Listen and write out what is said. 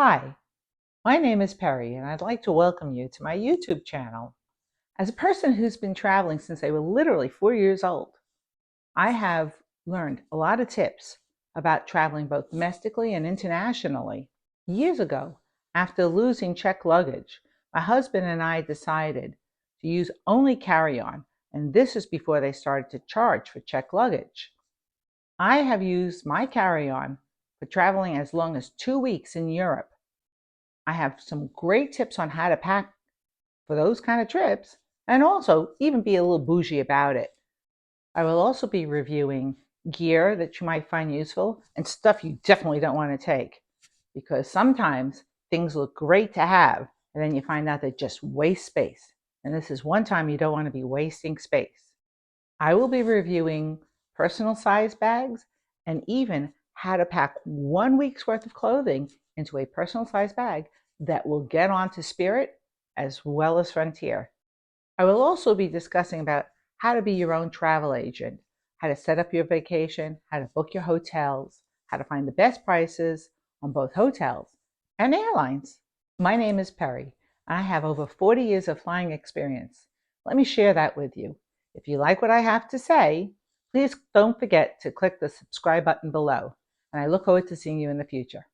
Hi, my name is Perry, and I'd like to welcome you to my YouTube channel. As a person who's been traveling since they were literally 4 years old, I have learned a lot of tips about traveling both domestically and internationally. Years ago, after losing checked luggage, my husband and I decided to use only carry-on, and this is before they started to charge for checked luggage. I have used my carry-on for traveling as long as 2 weeks in Europe. I have some great tips on how to pack for those kind of trips and also even be a little bougie about it. I will also be reviewing gear that you might find useful and stuff you definitely don't want to take, because sometimes things look great to have and then you find out they just waste space. And this is one time you don't want to be wasting space. I will be reviewing personal size bags and even how to pack 1 week's worth of clothing into a personal size bag that will get onto Spirit as well as Frontier. I will also be discussing about how to be your own travel agent, how to set up your vacation, how to book your hotels, how to find the best prices on both hotels and airlines. My name is Perry, and I have over 40 years of flying experience. Let me share that with you. If you like what I have to say, please don't forget to click the subscribe button below, and I look forward to seeing you in the future.